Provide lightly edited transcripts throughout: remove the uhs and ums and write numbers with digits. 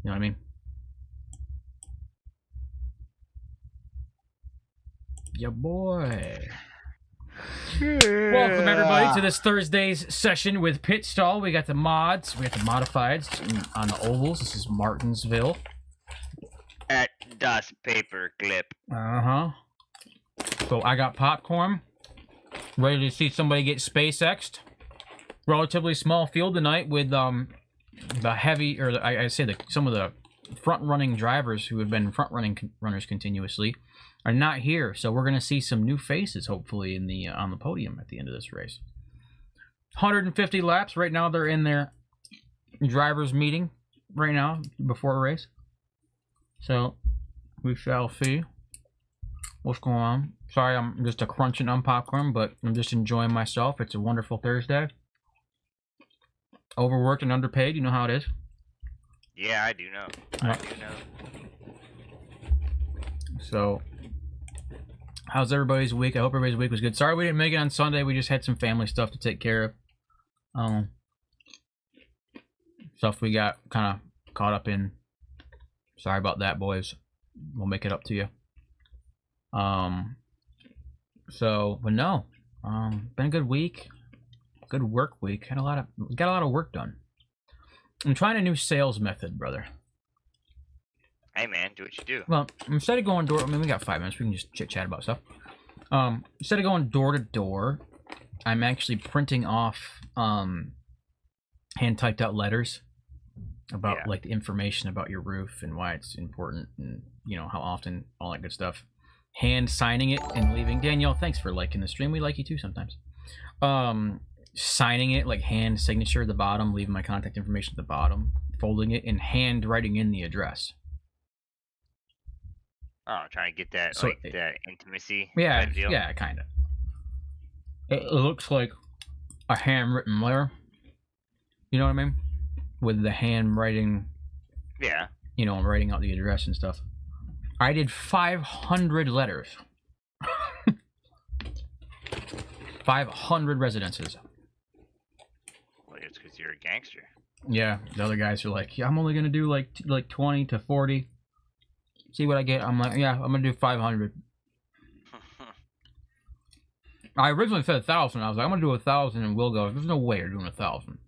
know what I mean? Yeah, boy. Welcome everybody to this Thursday's session with Pit Stall. We got the mods, we got the modifieds on the ovals. This is Martinsville. At Das Paperclip. Uh-huh. So I got popcorn. Ready to see somebody get SpaceX'd. Relatively small field tonight with the heavy, or some of the front-running drivers who have been front-running runners continuously are not here. So we're gonna see some new faces hopefully in the on the podium at the end of this race. 150 laps right now. They're in their drivers meeting right now before a race. So we shall see what's going on. Sorry, I'm just crunching on popcorn, but I'm just enjoying myself. It's a wonderful Thursday. Overworked and underpaid, you know how it is. Yeah, I do know. I do know. So, how's everybody's week? I hope everybody's week was good. Sorry we didn't make it on Sunday. We just had some family stuff to take care of. Stuff we got kind of caught up in. Sorry about that, boys. We'll make it up to you. But no. Been a good week. Good work week. Got a lot of work done. I'm trying a new sales method, brother. Hey man, do what you do. Well, instead of going door, I mean we got 5 minutes. We can just chit chat about stuff. Instead of going door to door, I'm actually printing off hand typed out letters about like the information about your roof and why it's important and you know how often, all that good stuff. Hand signing it and leaving. Danielle, thanks for liking the stream. We like you too sometimes. Signing it, like hand signature at the bottom, leaving my contact information at the bottom, folding it, and hand writing in the address. Oh, trying to get that that intimacy. Yeah, type deal. yeah, kind of. It looks like a handwritten letter. You know what I mean? With the handwriting. Yeah. You know, writing out the address and stuff. I did 500 letters. 500 residences. Well, it's because you're a gangster. Yeah, the other guys are like, yeah, I'm only gonna do like 20 to 40. See what I get. I'm like, yeah, I'm gonna do 500. I originally said 1,000. I was like, I'm gonna do 1,000, and Will goes, there's no way you're doing 1,000.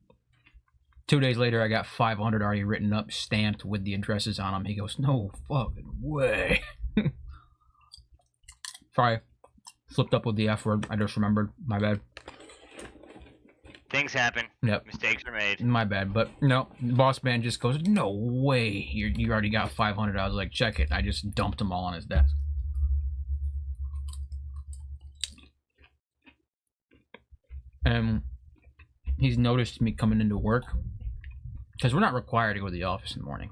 2 days later, I got 500 already written up, stamped with the addresses on them. He goes, no fucking way. Sorry. Slipped up with the F word. I just remembered. My bad. Things happen. Yep. Mistakes are made. My bad. But no, boss man just goes, no way. You already got 500. I was like, check it. I just dumped them all on his desk. And he's noticed me coming into work. Because we're not required to go to the office in the morning.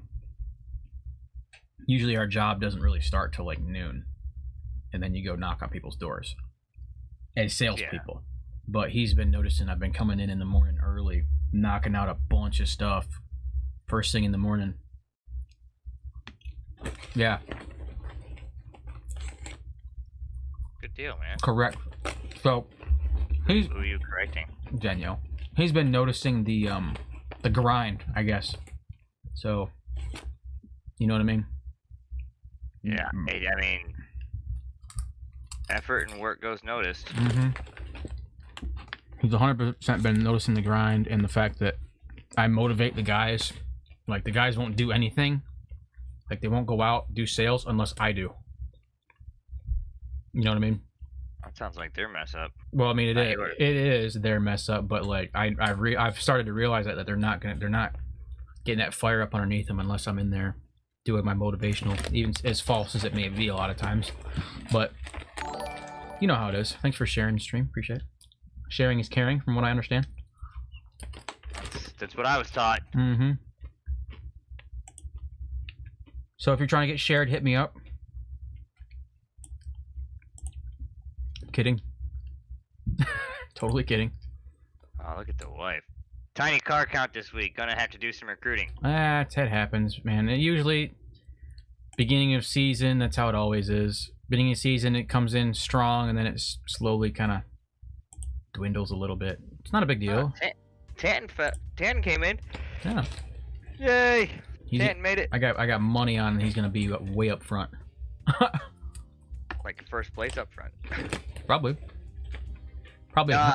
Usually our job doesn't really start till like noon. And then you go knock on people's doors as salespeople. Yeah. But he's been noticing I've been coming in the morning early, knocking out a bunch of stuff first thing in the morning. Yeah. Good deal, man. Correct. So who are you correcting? Danielle. He's been noticing the grind, I guess. So, you know what I mean? Yeah. I mean, effort and work goes noticed. Mm-hmm. He's 100% been noticing the grind and the fact that I motivate the guys. Like, the guys won't do anything. Like, they won't go out, do sales, unless I do. You know what I mean? That sounds like their mess up. Well, I mean, it is their mess up, but, like, I've started to realize that they're not getting that fire up underneath them unless I'm in there doing my motivational, even as false as it may be a lot of times. But you know how it is. Thanks for sharing the stream. Appreciate it. Sharing is caring, from what I understand. That's what I was taught. Mm-hmm. So if you're trying to get shared, hit me up. Kidding. Totally kidding. Oh, look at the wife. Tiny car count this week. Gonna have to do some recruiting. That happens, man. It usually, beginning of season, that's how it always is. Beginning of season, it comes in strong, and then it slowly kind of dwindles a little bit. It's not a big deal. 10 came in. Yeah. Yay. Stanton made it. I got money on he's gonna be way up front. Like first place up front. Probably No,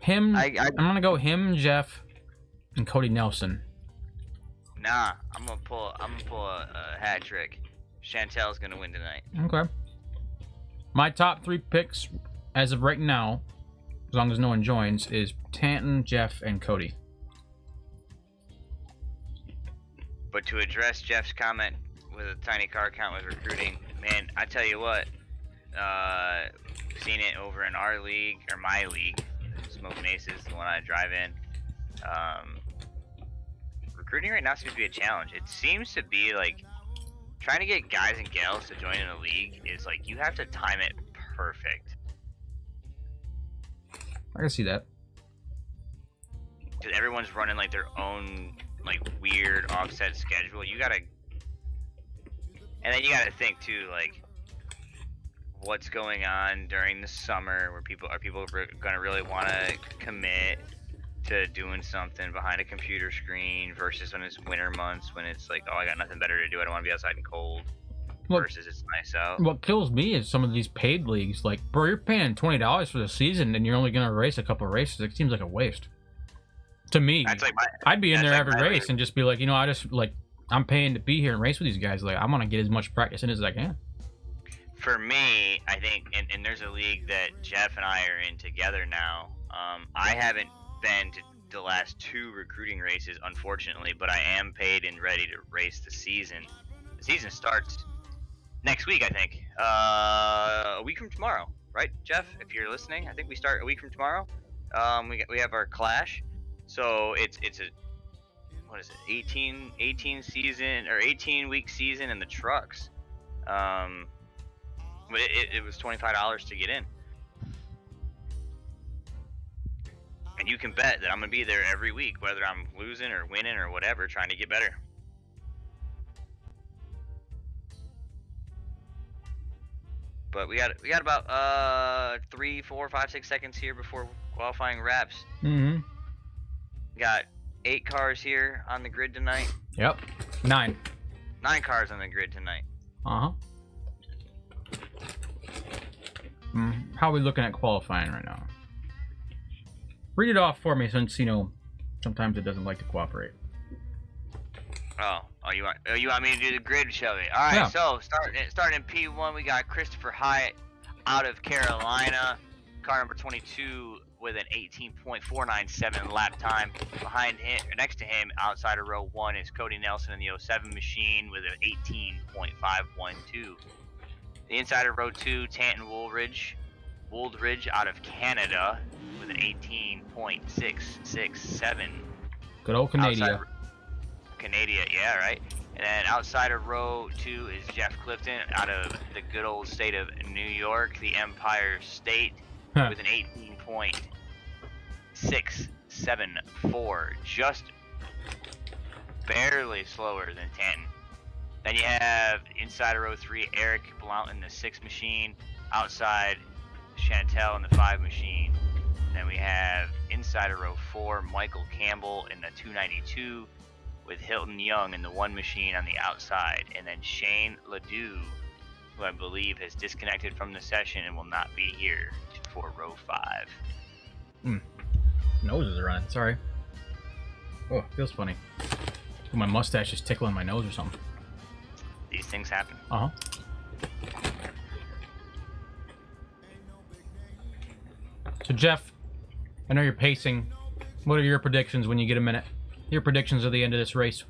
him. I- I'm gonna go him, Jeff, and Cody Nelson. Nah, I'm gonna pull a hat trick. Chantel's gonna win tonight. Okay. My top 3 picks as of right now, as long as no one joins, is Tanton, Jeff, and Cody. But to address Jeff's comment with a tiny car count with recruiting, man, I tell you what, seen it over in our league, or my league, Smoking Aces, the one I drive in. Recruiting right now seems to be a challenge. It seems to be like trying to get guys and gals to join in a league is like you have to time it perfect. I can see that. Because everyone's running like their own like weird offset schedule. You gotta, and then you gotta think too, like what's going on during the summer, where people gonna really want to commit to doing something behind a computer screen versus when it's winter months, when it's like, oh, I got nothing better to do, I don't want to be outside and cold. Look, versus it's nice out. what kills me is some of these paid leagues. Like, bro, you're paying $20 for the season, and you're only gonna race a couple races. It seems like a waste. To me, That's like I'd be in there like every my race league. and just be like, I just like I'm paying to be here and race with these guys. Like, I want to get as much practice in as I can. For me, I think, and there's a league that Jeff and I are in together now. I haven't been to the last 2 recruiting races, unfortunately, but I am paid and ready to race the season. The season starts next week, I think. A week from tomorrow, right, Jeff? If you're listening, I think we start a week from tomorrow. We have our clash, so it's a, what is it, 18 season or 18-week season in the trucks. But it was $25 to get in. And you can bet that I'm going to be there every week, whether I'm losing or winning or whatever, trying to get better. But we got about 3, 4, 5, 6 seconds here before qualifying wraps. Mm-hmm. Got 8 cars here on the grid tonight. Yep. 9. 9 cars on the grid tonight. Uh-huh. How are we looking at qualifying right now? Read it off for me, since sometimes it doesn't like to cooperate. Oh, you want me to do the grid, shall we? All right, Yeah. so starting in P1, we got Christopher Hyatt out of Carolina, car number 22 with an 18.497 lap time. Behind him, or next to him, outside of row 1 is Cody Nelson in the 07 machine with an 18.512. The inside of row 2, Tanton Woolridge out of Canada with an 18.667. Good old Canada. Canada, yeah, right. And then outside of row 2 is Jeff Clifton out of the good old state of New York, the Empire State, with an 18.674, just barely slower than Tanton. Then you have inside of row 3, Eric Blount in the 6 machine, outside Chantel in the 5 machine. Then we have inside of row 4, Michael Campbell in the 292, with Hilton Young in the 1 machine on the outside, and then Shane Ledoux, who I believe has disconnected from the session and will not be here for row 5. Noses are running. Sorry. Oh, feels funny. My mustache is tickling my nose or something. These things happen. Uh-huh. So, Jeff, I know you're pacing. What are your predictions when you get a minute? Your predictions of the end of this race.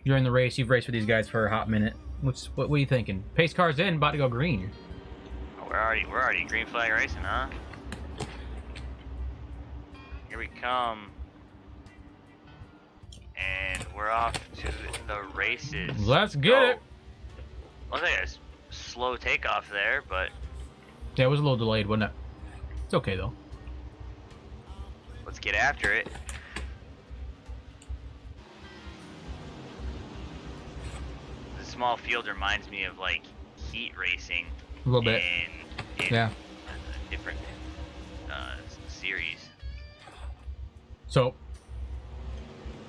You're in the race. You've raced with these guys for a hot minute. What are you thinking? Pace car's in, about to go green. We're already green flag racing, huh? Here we come. And we're off to the races. Let's get it. Looks like a slow takeoff there, but Yeah, it was a little delayed, wasn't it? It's okay, though. let's get after it. The small field reminds me of like heat racing. A little bit. In Yeah. a different series. So,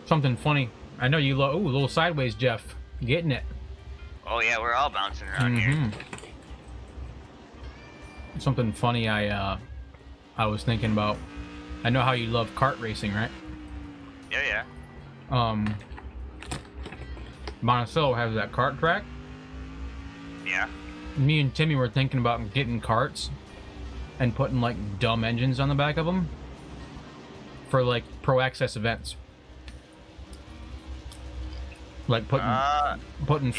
something funny I know you love. Ooh, a little sideways, Jeff. Getting it. Oh yeah, we're all bouncing around here. Something funny I was thinking about. I know how you love kart racing, right? Yeah. Monticello has that kart track. Yeah. Me and Timmy were thinking about getting karts and putting like dumb engines on the back of them for like pro access events. Like putting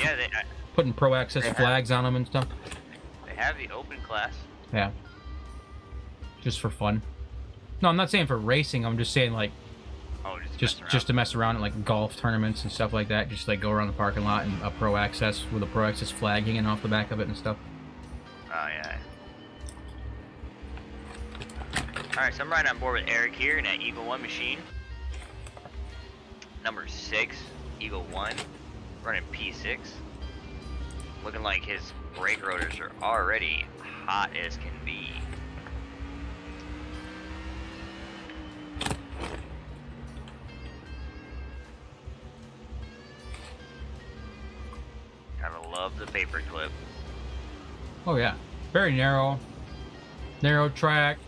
pro access flags on them and stuff. They have the open class. Yeah. Just for fun. No, I'm not saying for racing. I'm just saying like just to mess around at like golf tournaments and stuff like that. Just like go around the parking lot and a pro access with a pro access flag hanging off the back of it and stuff. Oh yeah. All right, so I'm riding on board with Eric here in that Eagle 1 machine. Number 6, Eagle 1, running P6. Looking like his brake rotors are already hot as can be. Gotta love the paper clip. Oh yeah, very narrow track.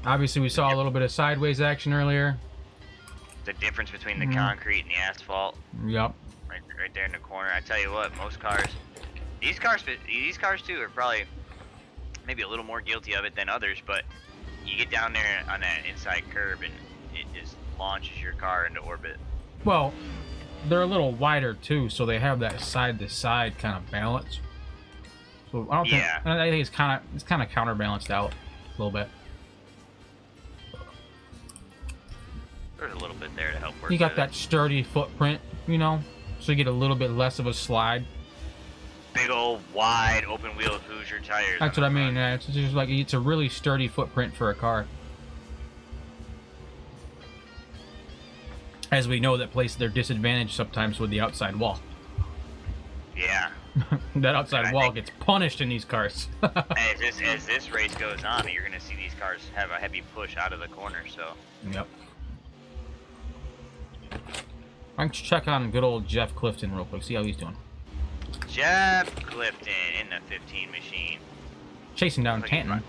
Obviously, we saw a little bit of sideways action earlier. The difference between the concrete and the asphalt. Yep. Right there in the corner. I tell you what, most cars, these cars too are probably maybe a little more guilty of it than others. But you get down there on that inside curb and it just launches your car into orbit. Well, they're a little wider too, so they have that side-to-side kind of balance. So I think it's kind of counterbalanced out a little bit. There's a little bit there to help work. You got that sturdy footprint, you know, so you get a little bit less of a slide. Big old wide open wheel Hoosier tires. That's what I mean. It's just like it's a really sturdy footprint for a car. As we know, that places their disadvantage sometimes with the outside wall. Yeah. That outside wall gets punished in these cars. as this race goes on, you're gonna see these cars have a heavy push out of the corner. So. Yep. I'm gonna check on good old Jeff Clifton real quick. See how he's doing. Jeff Clifton in the 15 machine. Chasing down Tanton.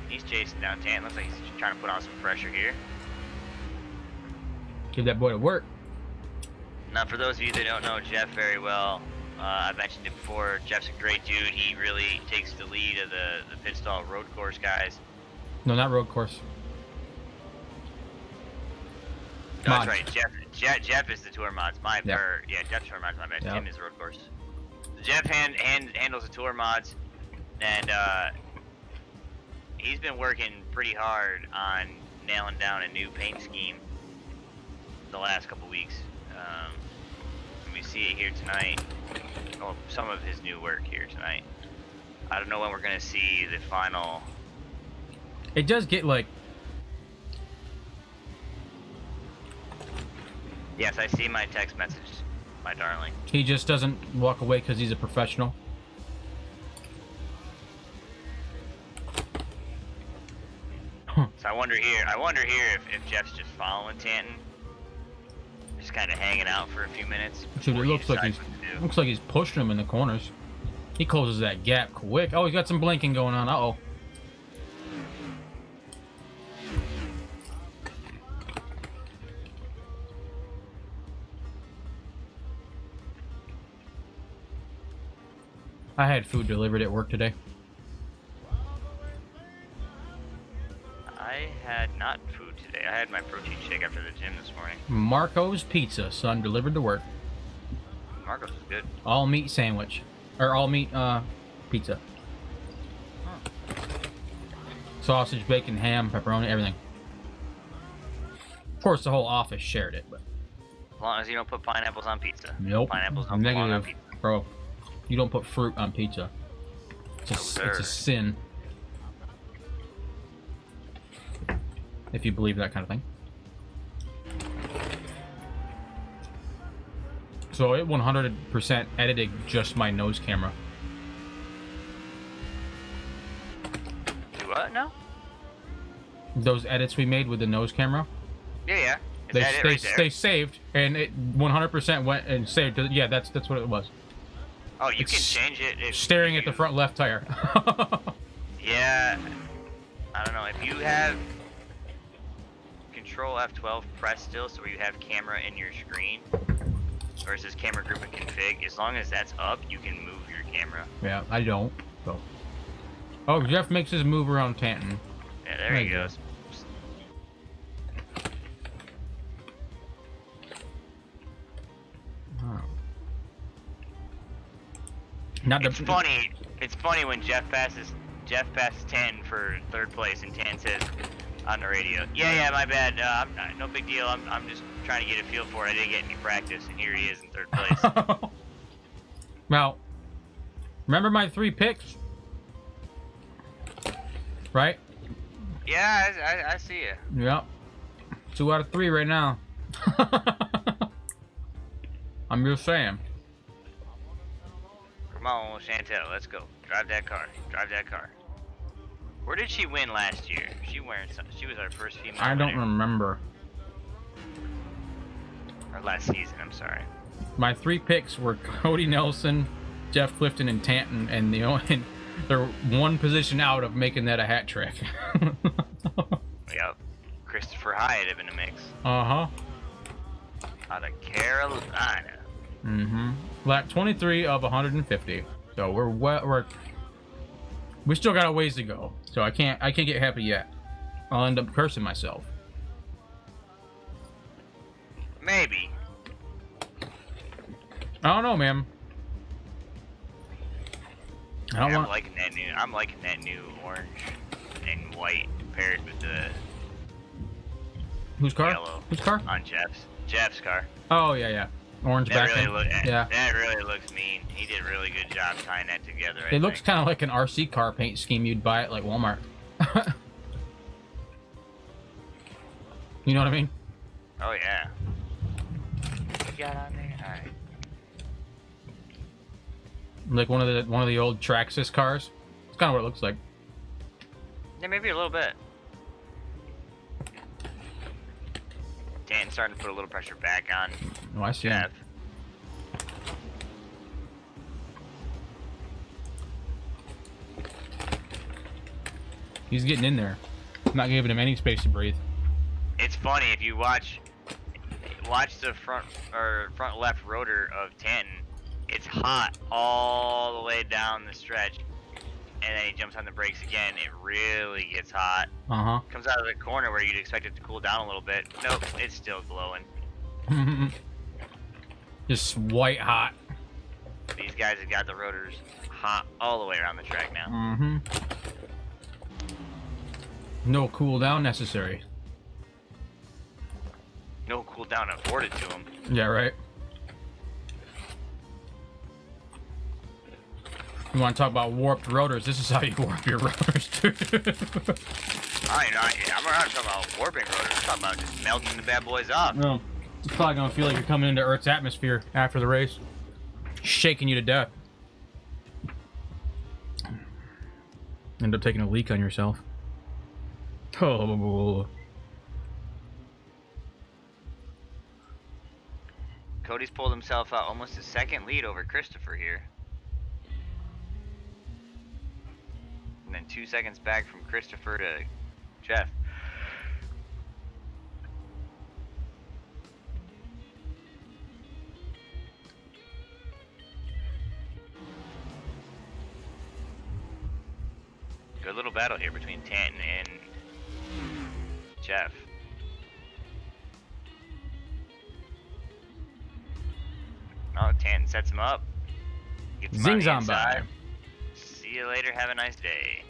He's chasing down Tanton. Looks like he's trying to put on some pressure here. Give that boy to work. Now, for those of you that don't know Jeff very well, I've mentioned it before. Jeff's a great dude. He really takes the lead of the pit stall road course guys. No, not road course. No, that's right. Jeff is the tour mods. Jeff's tour mods. My bad. Yep. Tim is road course. Jeff handles the tour mods, and he's been working pretty hard on nailing down a new paint scheme the last couple weeks. And we see it here tonight. Oh, some of his new work here tonight. I don't know when we're gonna see the final. It does get like. Yes, I see my text message, my darling. He just doesn't walk away because he's a professional. So I wonder here if Jeff's just following Tanton, just kind of hanging out for a few minutes. Dude, it looks like he's pushing him in the corners. He closes that gap quick. Oh, he's got some blinking going on. Uh-oh. I had food delivered at work today. I had not food today. I had my protein shake after the gym this morning. Marco's Pizza, son, delivered to work. Marco's is good. All meat sandwich. Or all meat pizza. Sausage, bacon, ham, pepperoni, everything. Of course, the whole office shared it, but... As long as you don't put pineapples on pizza. Nope. Pineapples don't belong on pizza. Bro. You don't put fruit on pizza. It's a sin. If you believe that kind of thing. So it 100% edited just my nose camera. Do what now? Those edits we made with the nose camera. Yeah. They that it right there? they saved, and it 100% went and saved. Yeah, that's what it was. Oh, you It's can change it. If Staring at the you- front left tire. Yeah. I don't know. If you have Control F12 press still, so where you have camera in your screen versus camera group and config, as long as that's up, you can move your camera. Yeah, I don't. So. Oh, Jeff makes his move around Tanton. Yeah, there There he you go. goes. Oh. Not the. It's funny. It's funny when Jeff passes 10 for third place, and 10 says on the radio, "Yeah, my bad. No big deal. I'm just trying to get a feel for it. I didn't get any practice, and here he is in third place." Now, remember my 3 picks? Right? Yeah, I see you. Yep. 2 out of 3 right now. I'm just saying. Come on, Chantel, let's go. Drive that car. Drive that car. Where did she win last year? She was our first female. I don't winner. remember. Or last season, I'm sorry. My 3 picks were Cody Nelson, Jeff Clifton, and Tanton, and they're 1 position out of making that a hat trick. Yep. Christopher Hyatt have been in the mix. Uh-huh. Out of Carolina. Mm-hmm. Lap 23 of 150. So we still got a ways to go. So I can't get happy yet. I'll end up cursing myself. Maybe. I don't know, man. I don't I'm want. liking that new. I'm liking that new orange and white paired with the Whose car? yellow. Whose car? On Jeff's car. Oh yeah. Orange That back really end. look. Yeah. That really looks mean. He did a really good job tying that together. It looks kind of like an RC car paint scheme you'd buy at like Walmart. You know what I mean? Oh yeah. What you got on there? All right. Like one of the old Traxxas cars. It's kind of what it looks like. Yeah, maybe a little bit. Dan's starting to put a little pressure back on Oh, I see. Jeff. He's getting in there. Not giving him any space to breathe. It's funny if you watch the front left rotor of Tanton. It's hot all the way down the stretch, and then he jumps on the brakes again. It really gets hot. Uh Comes out of the corner where you'd expect it to cool down a little bit. Nope, it's still glowing. huh. Just white hot. These guys have got the rotors hot all the way around the track now. Mm-hmm. No cool down necessary. No cool down afforded to them. Yeah, right. You want to talk about warped rotors? This is how you warp your rotors, dude. I'm not talking about warping rotors. I'm talking about just melting the bad boys off. No, it's probably gonna feel like you're coming into Earth's atmosphere after the race, shaking you to death. End up taking a leak on yourself. Oh. Cody's pulled himself out almost a second lead over Christopher here. And then 2 seconds back from Christopher to Jeff. Good little battle here between Tanton and Jeff. Oh, Tanton sets him up. Gets him Zings the on by. inside. See you later. Have a nice day.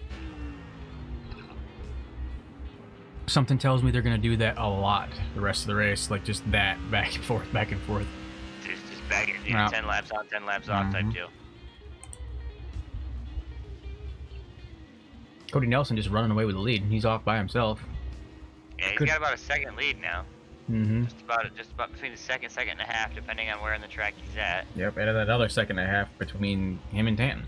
Something tells me they're gonna do that a lot the rest of the race, like just that back and forth, back and forth. Just back it. Yeah. 10 laps on, 10 laps off type Mhm. deal. Cody Nelson just running away with the lead. He's off by himself. Yeah, he's Good. got about a second lead now. Mm-hmm. Just about between the second and a half, depending on where in the track he's at. Yep, and another second and a half between him and Tanton.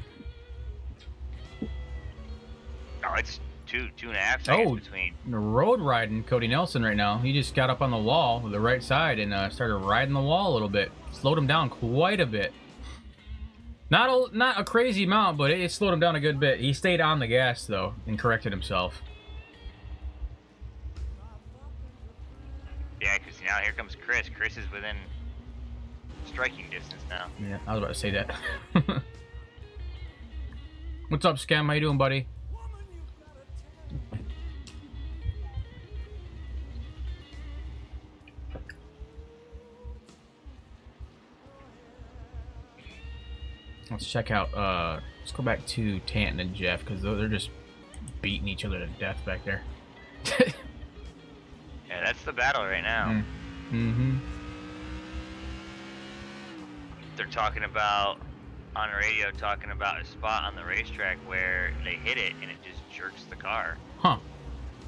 Oh, it's 2.5 seconds Oh. between. Road riding Cody Nelson right now. He just got up on the wall with the right side and started riding the wall a little bit. Slowed him down quite a bit. Not a crazy amount, but it slowed him down a good bit. He stayed on the gas though and corrected himself. Yeah, because now here comes Chris. Chris is within striking distance now. Yeah, I was about to say that. What's up, Scam? How you doing, buddy? Let's check out, let's go back to Tanton and Jeff, because they're just beating each other to death back there. Yeah, that's the battle right now. Mm-hmm. They're talking about, on the radio, talking about a spot on the racetrack where they hit it and it just jerks the car. Huh.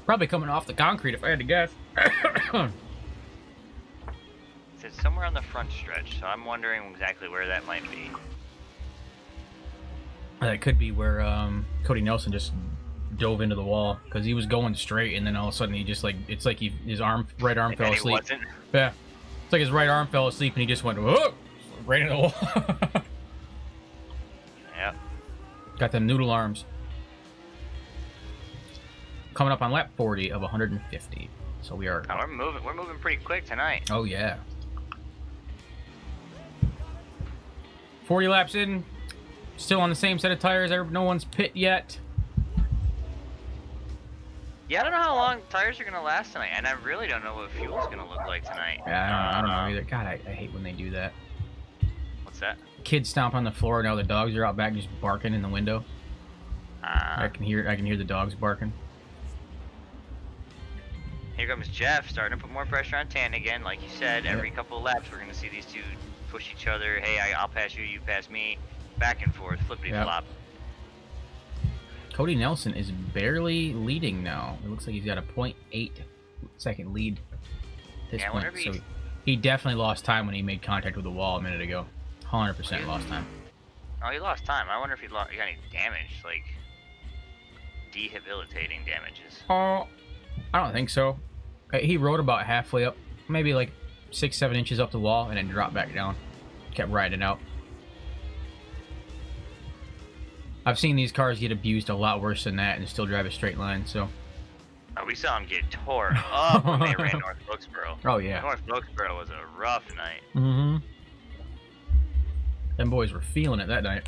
Probably coming off the concrete if I had to guess. It says somewhere on the front stretch, so I'm wondering exactly where that might be. That could be where Cody Nelson just dove into the wall because he was going straight, and then all of a sudden he just it's like his right arm fell asleep. Wasn't. Yeah, it's like his right arm fell asleep, and he just went whoa, right into the wall. Yep. Got them noodle arms. Coming up on lap 40 of 150, so we are. Oh, we're moving pretty quick tonight. Oh yeah. 40 laps in. Still on the same set of tires. No one's pit yet. Yeah, I don't know how long tires are gonna last tonight, and I really don't know what fuel's gonna look like tonight. Yeah, I don't know either. God, I hate when they do that. What's that? Kids stomp on the floor. Now the dogs are out back just barking in the window. I can hear the dogs barking. Here comes Jeff, starting to put more pressure on Tan again. Like you said, every couple of laps we're gonna see these two push each other. Hey, I'll pass you, you pass me. Back and forth, flippity flop. Cody Nelson is barely leading now. It looks like he's got a 0.8 second lead at this point. So he definitely lost time when he made contact with the wall a minute ago. 100% lost time. Oh, he lost time. I wonder if he got any damage, like debilitating damages. Oh, I don't think so. He rode about halfway up, maybe like 6-7 inches up the wall, and then dropped back down. Kept riding out. I've seen these cars get abused a lot worse than that and still drive a straight line, so. Oh, we saw him get tore up when they ran North Wilkesboro. Oh, yeah. North Wilkesboro was a rough night. Mm-hmm. Them boys were feeling it that night.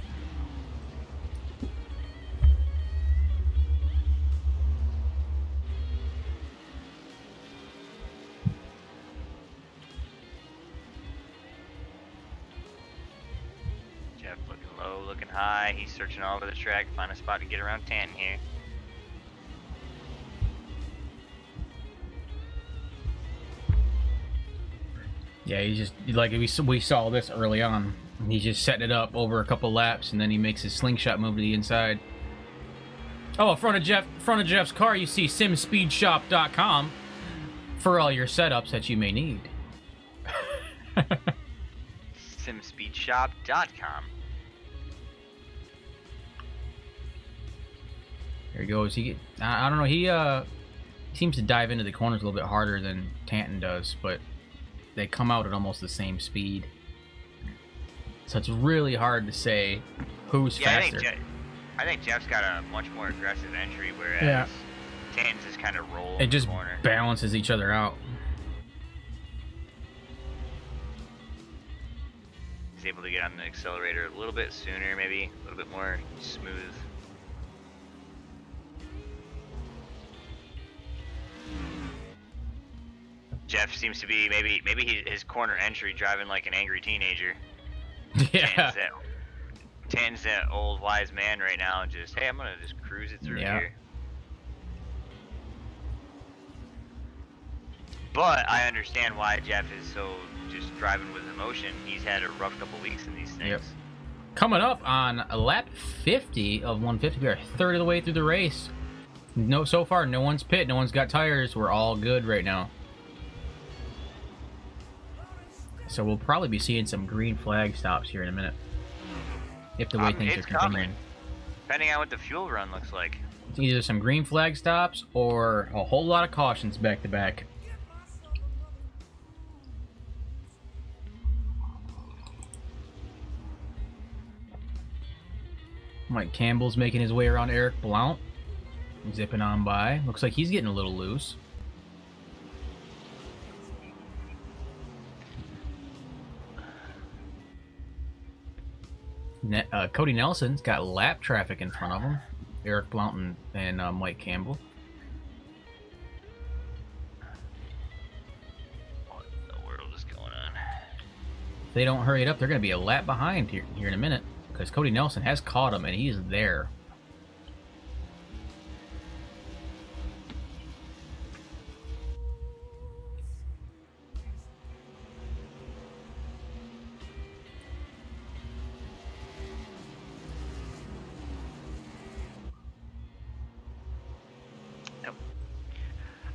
Looking high, he's searching all over the track to find a spot to get around Tanton here. Yeah, he's just like we saw this early on. He's just setting it up over a couple laps, and then he makes his slingshot move to the inside. Oh, in front of Jeff's car, you see simspeedshop.com for all your setups that you may need. simspeedshop.com. There he goes. I don't know. He seems to dive into the corners a little bit harder than Tanton does, but they come out at almost the same speed. So it's really hard to say who's faster. I think Jeff's got a much more aggressive entry, whereas Tanton's just kind of rolls. It just the corner. balances each other out. He's able to get on the accelerator a little bit sooner, maybe a little bit more smooth. Jeff seems to be maybe his corner entry driving like an angry teenager. Yeah. Tan's that old wise man right now, and just hey, I'm gonna just cruise it through here. But I understand why Jeff is so just driving with emotion. He's had a rough couple weeks in these things. Yep. Coming up on lap 50 of 150, we are a third of the way through the race. So far, no one's pit, no one's got tires. We're all good right now. So we'll probably be seeing some green flag stops here in a minute. If the way things are continuing. Depending on what the fuel run looks like. It's either some green flag stops or a whole lot of cautions back to back. Mike Campbell's making his way around Eric Blount. Zipping on by. Looks like he's getting a little loose. Cody Nelson's got lap traffic in front of him. Eric Blount and Mike Campbell. What in the world is going on? If they don't hurry it up, they're going to be a lap behind here in a minute. Because Cody Nelson has caught him, and he's there.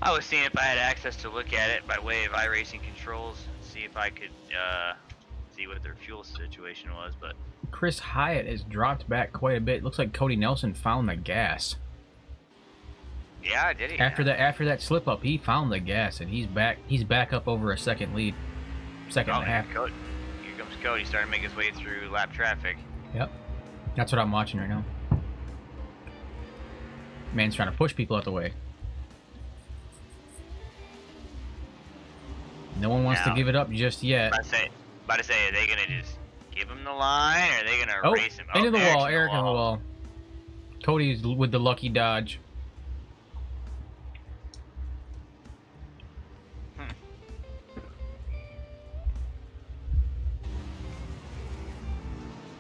I was seeing if I had access to look at it by way of iRacing controls, see if I could see what their fuel situation was, but Chris Hyatt has dropped back quite a bit. Looks like Cody Nelson found the gas. yeah, did he? After that slip up, he found the gas, and he's back up over a second lead. Second and a half. Here comes Cody, starting to make his way through lap traffic. Yep. That's what I'm watching right now. Man's trying to push people out the way. No one wants to give it up just yet. About to say, are they gonna just give him the line, or are they gonna race him? Into the wall, Eric Eric in the wall. Cody's with the lucky dodge.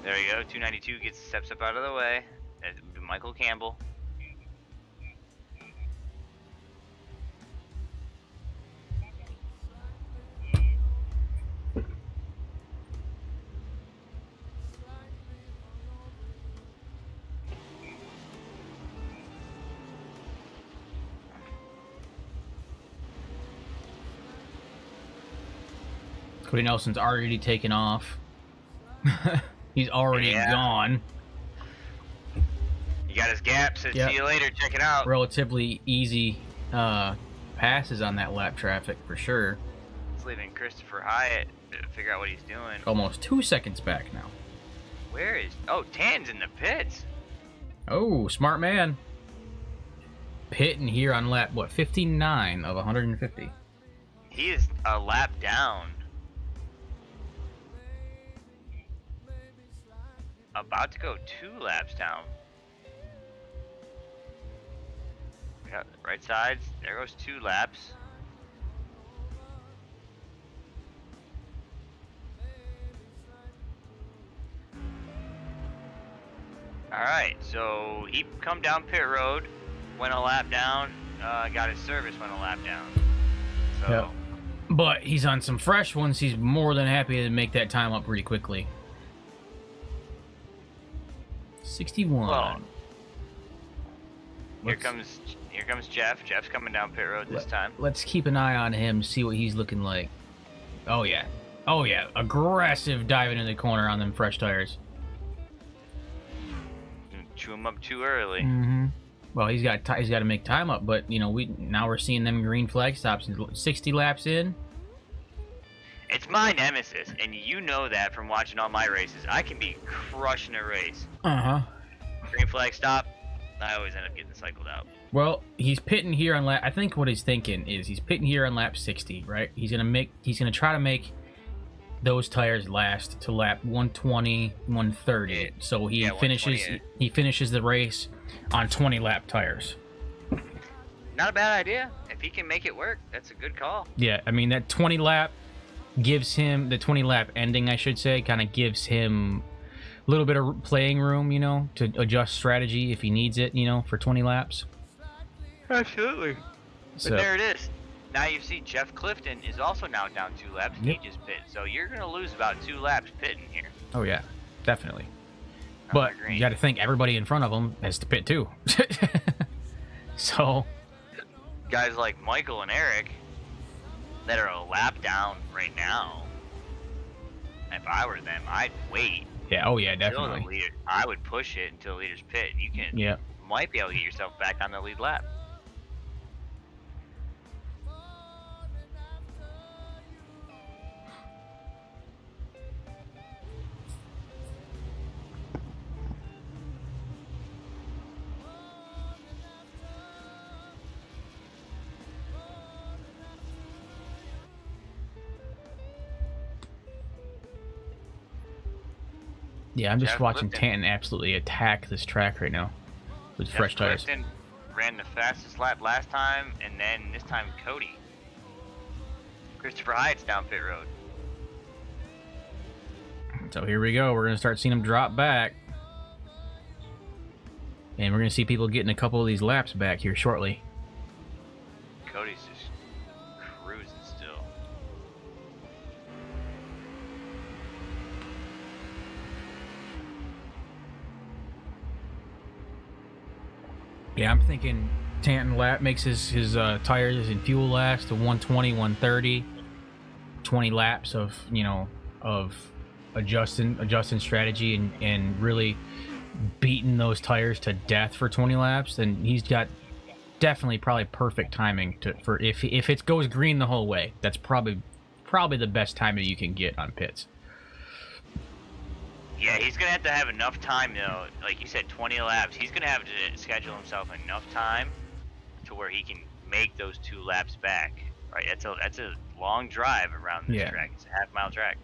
There you go. 292 steps up out of the way. That's Michael Campbell. Cody Nelson's already taken off. He's already gone. He got his gap, so see you later, check it out. Relatively easy passes on that lap traffic for sure. It's leaving Christopher Hyatt to figure out what he's doing. Almost 2 seconds back now. Where is... Oh, Tan's in the pits. Oh, smart man. Pitting here on lap, what, 59 of 150. He is a lap down. About to go 2 laps down. Got right sides. There goes 2 laps. Alright, so he come down pit road, went a lap down, got his service, went a lap down. So, yep. But he's on some fresh ones. He's more than happy to make that time up pretty quickly. 61. Well, here comes Jeff. Jeff's coming down pit road this time. Let's keep an eye on him, see what he's looking like. Oh yeah. Oh yeah. Aggressive diving in the corner on them fresh tires. Chew him up too early. Mm-hmm. Well, he's got to make time up, but you know, we're seeing them green flag stops 60 laps in. It's my nemesis, and you know that from watching all my races. I can be crushing a race. Uh-huh. Green flag stop, I always end up getting cycled out. Well, he's pitting here on lap... I think what he's thinking is he's pitting here on lap 60, right? He's gonna try to make those tires last to lap 120, 130. So he finishes the race on 20 lap tires. Not a bad idea. If he can make it work, that's a good call. Yeah, I mean, that 20 lap gives him... The 20 lap ending, I should say, kind of gives him a little bit of playing room, you know, to adjust strategy if he needs it, you know, for 20 laps. Absolutely. So, but there it is. Now you see Jeff Clifton is also now down 2 laps. Yep. He just pit. So you're going to lose about 2 laps pitting here. Oh, yeah. Definitely. But you got to think everybody in front of him has to pit too. So guys like Michael and Eric that are a lap down right now, if I were them, I'd wait. Yeah, oh yeah, definitely. I would push it until the leaders pit. You can might be able to get yourself back on the lead lap. Yeah, I'm just Jeff watching Lipton. Tanton absolutely attack this track right now with fresh tires. Clifton ran the fastest lap last time, and then this time Cody. Christopher Hyatt's down pit road. So here we go. We're going to start seeing them drop back. And we're going to see people getting a couple of these laps back here shortly. Cody's just cruising still. Yeah, I'm thinking Tanton lap makes his tires and fuel last to 120, 130. 20 laps of, of adjusting strategy and really beating those tires to death for 20 laps. And he's got definitely probably perfect timing for if it goes green the whole way. That's probably the best timing you can get on pits. Yeah, he's gonna have to have enough time though. Like you said, 20 laps. He's gonna have to schedule himself enough time to where he can make those 2 laps back. Right? That's a long drive around this track. It's a half-mile track.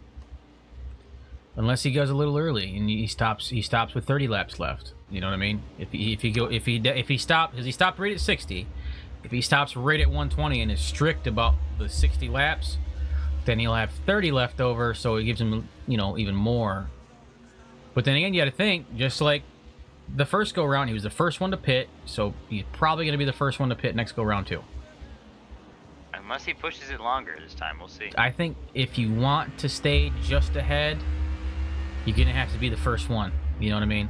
Unless he goes a little early and he stops with 30 laps left. You know what I mean? If he stops, because he stopped right at 60. If he stops right at 120 and is strict about the 60 laps, then he'll have 30 left over, so it gives him even more. But then again, you got to think, just like the first go round, he was the first one to pit, so he's probably going to be the first one to pit next go round too. Unless he pushes it longer this time, we'll see. I think if you want to stay just ahead, you're going to have to be the first one. You know what I mean?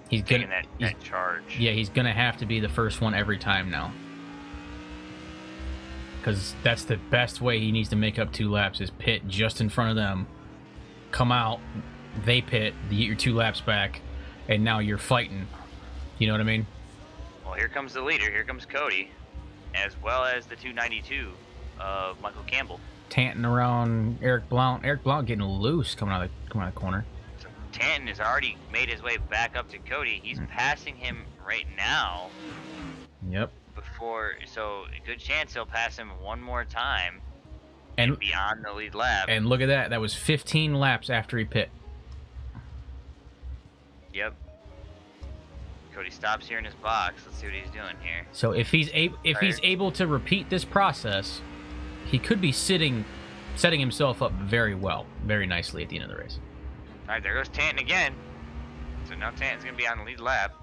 He's taking that charge. Yeah, he's going to have to be the first one every time now. Because that's the best way he needs to make up 2 laps is pit just in front of them, come out, they pit, you get your 2 laps back, and now you're fighting. You know what I mean? Well, here comes the leader. Here comes Cody, as well as the 292 of Michael Campbell. Tanton around Eric Blount. Eric Blount getting loose coming out of the corner. So Tanton has already made his way back up to Cody. He's passing him right now. Yep. So a good chance he'll pass him one more time and be on the lead lap. And look at that. That was 15 laps after he pit. Yep. Cody stops here in his box. Let's see what he's doing here. So if he's able to repeat this process, he could be setting himself up very well, very nicely at the end of the race. All right, there goes Tanton again. So now Tanton's going to be on the lead lap.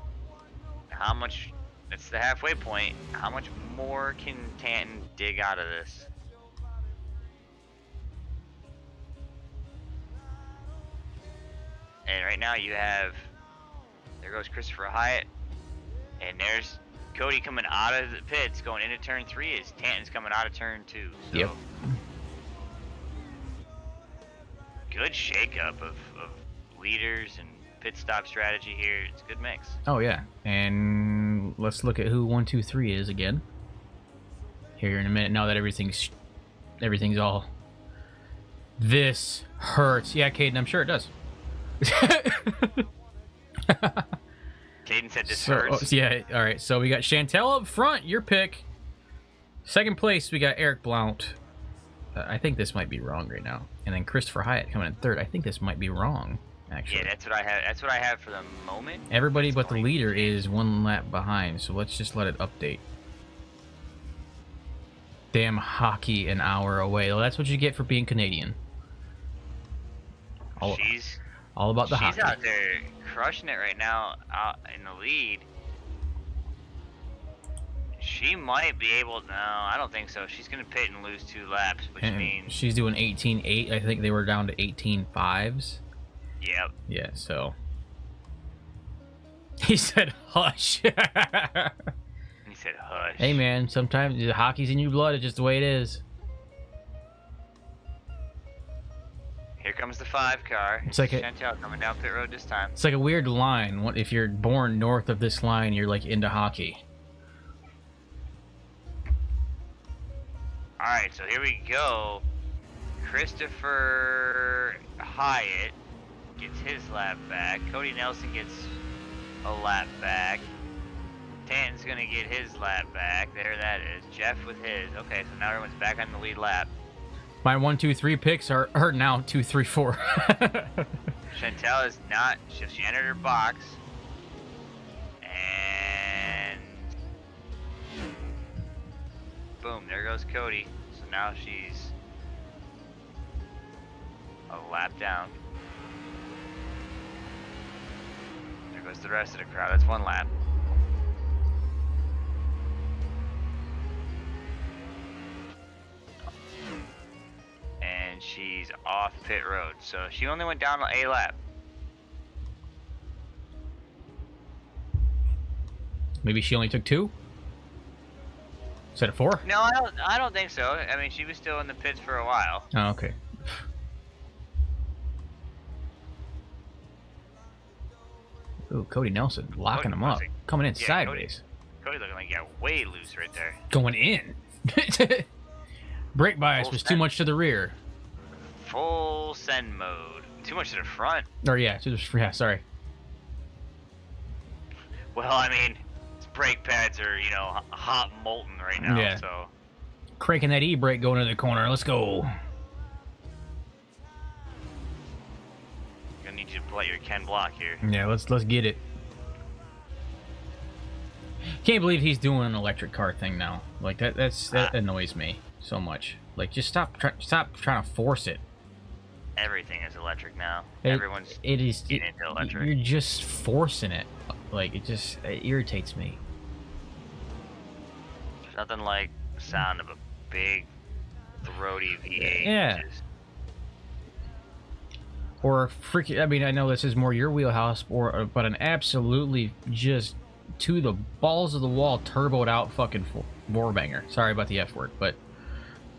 How much... That's the halfway point. How much more can Tanton dig out of this? And right now you have... There goes Christopher Hyatt. And there's Cody coming out of the pits, going into turn 3 as Tanton's coming out of turn 2. So yep. Good shakeup of leaders and pit stop strategy here. It's a good mix. Oh yeah, and let's look at who 1, 2, 3 is again here in a minute. Now that everything's all. This hurts. Yeah, Caden, I'm sure it does. Caden said this hurts. Yeah, all right. So we got Chantel up front. Your pick. Second place, we got Eric Blount. I think this might be wrong right now. And then Christopher Hyatt coming in third. I think this might be wrong. Actually. Yeah, that's what I have. That's what I have for the moment. Everybody but the leader is 1 lap behind, so let's just let it update. Damn hockey an hour away. Well, that's what you get for being Canadian. All about the hockey. She's out there crushing it right now, out in the lead. She might be able. No, I don't think so. She's gonna pit and lose 2 laps, which means she's doing 18.8. I think they were down to 18.5s. Yep. Yeah, so he said hush. He said hush. Hey man, sometimes the hockey's in your blood. It's just the way it is. Here comes the 5 car. It's like Chantel coming down pit road this time. It's like a weird line. What if you're born north of this line, you're like into hockey. Alright, so here we go. Christopher Hyatt gets his lap back. Cody Nelson gets a lap back. Tanton's gonna get his lap back. There that is. Jeff with his. Okay, so now everyone's back on the lead lap. My 1, 2, 3 picks are now 2, 3, 4. Chantel is not. She entered her box. And boom, there goes Cody. So now she's a lap down. There goes the rest of the crowd. That's 1 lap. And she's off pit road. So she only went down a lap. Maybe she only took 2? Instead of 4? No, I don't think so. I mean, she was still in the pits for a while. Oh, okay. Ooh, Cody Nelson locking him up. Coming in sideways. Cody looking like he got way loose right there. Going in. Brake bias was too much to the rear. Full send mode. Too much to the front. Or yeah, sorry. Well, I mean, his brake pads are, hot molten right now, Yeah. so. Cranking that e-brake going to the corner. Let's go. Gonna need you to pull out your Ken Block here. Yeah, let's get it. Can't believe he's doing an electric car thing now. Like that annoys me so much. Like just stop trying to force it. Everything is electric now. It Everyone's is getting into electric. You're just forcing it. Like it irritates me. There's nothing like the sound of a big, throaty V8. Yeah. Or freaking, I mean, I know this is more your wheelhouse, but an absolutely just to the balls of the wall turboed out fucking war banger. Sorry about the F word, but